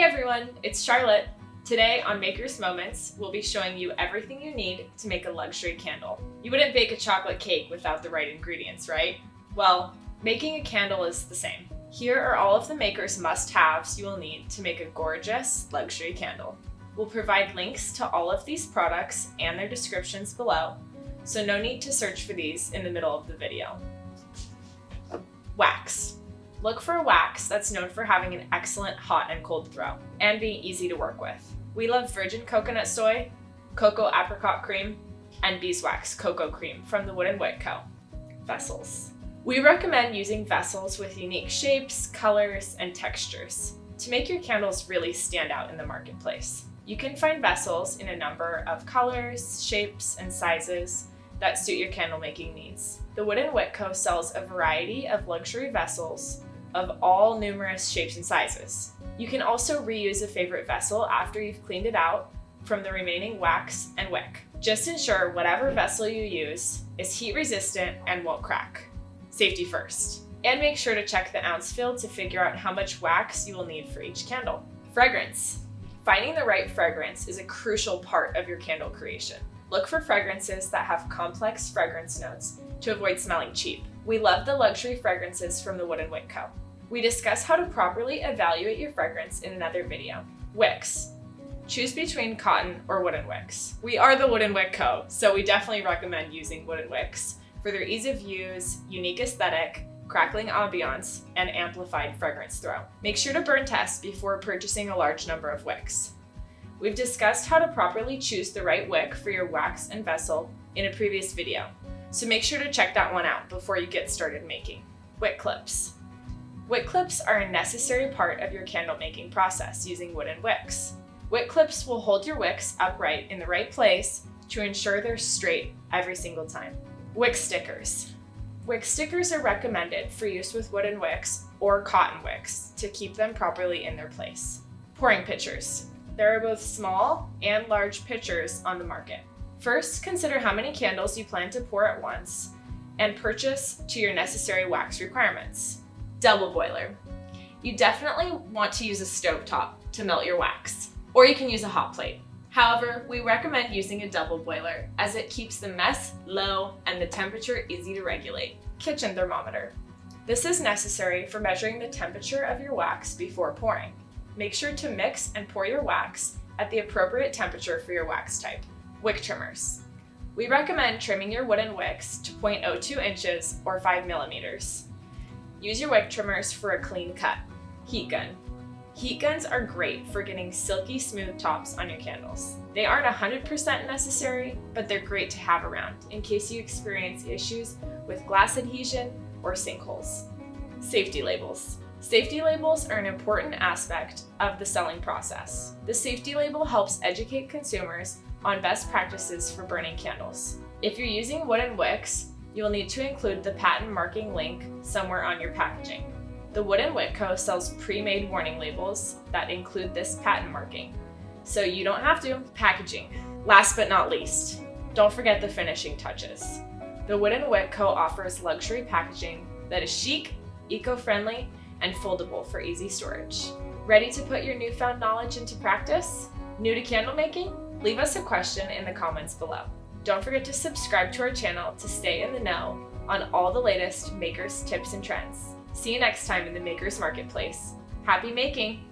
everyone, it's Charlotte. Today on Maker's Moments, we'll be showing you everything you need to make a luxury candle. You wouldn't bake a chocolate cake without the right ingredients, right? Well, making a candle is the same. Here are all of the Maker's must-haves you will need to make a gorgeous luxury candle. We'll provide links to all of these products and their descriptions below, so no need to search for these in the middle of the video. Wax. Look for a wax that's known for having an excellent hot and cold throw and being easy to work with. We love virgin coconut soy, cocoa apricot cream, and beeswax cocoa cream from the Wood & Wick Co. Vessels. We recommend using vessels with unique shapes, colors, and textures to make your candles really stand out in the marketplace. You can find vessels in a number of colors, shapes, and sizes that suit your candle making needs. The Wood & Wick Co. sells a variety of luxury vessels of all numerous shapes and sizes. You can also reuse a favorite vessel after you've cleaned it out from the remaining wax and wick. Just ensure whatever vessel you use is heat resistant and won't crack. Safety first. And make sure to check the ounce field to figure out how much wax you will need for each candle. Fragrance. Finding the right fragrance is a crucial part of your candle creation. Look for fragrances that have complex fragrance notes to avoid smelling cheap. We love the luxury fragrances from the Wood & Wick Co. We discuss how to properly evaluate your fragrance in another video. Wicks. Choose between cotton or wooden wicks. We are the Wood & Wick Co., so we definitely recommend using wooden wicks for their ease of use, unique aesthetic, crackling ambiance, and amplified fragrance throw. Make sure to burn test before purchasing a large number of wicks. We've discussed how to properly choose the right wick for your wax and vessel in a previous video, so make sure to check that one out before you get started making. Wick clips. Wick clips are a necessary part of your candle making process using wooden wicks. Wick clips will hold your wicks upright in the right place to ensure they're straight every single time. Wick stickers. Wick stickers are recommended for use with wooden wicks or cotton wicks to keep them properly in their place. Pouring pitchers. There are both small and large pitchers on the market. First, consider how many candles you plan to pour at once and purchase to your necessary wax requirements. Double boiler. You definitely want to use a stovetop to melt your wax, or you can use a hot plate. However, we recommend using a double boiler as it keeps the mess low and the temperature easy to regulate. Kitchen thermometer. This is necessary for measuring the temperature of your wax before pouring. Make sure to mix and pour your wax at the appropriate temperature for your wax type. Wick trimmers. We recommend trimming your wooden wicks to 0.02 inches or 5 millimeters. Use your wick trimmers for a clean cut. Heat gun. Heat guns are great for getting silky smooth tops on your candles. They aren't 100% necessary, but they're great to have around in case you experience issues with glass adhesion or sinkholes. Safety labels. Safety labels are an important aspect of the selling process. The safety label helps educate consumers on best practices for burning candles. If you're using wooden wicks, you'll need to include the patent marking link somewhere on your packaging. The Wood & Wick Co. sells pre-made warning labels that include this patent marking, so you don't have to. Packaging. Last but not least, don't forget the finishing touches. The Wood & Wick Co. offers luxury packaging that is chic, eco-friendly, and foldable for easy storage. Ready to put your newfound knowledge into practice? New to candle making? Leave us a question in the comments below. Don't forget to subscribe to our channel to stay in the know on all the latest makers, tips, and trends. See you next time in the Makers Marketplace. Happy making!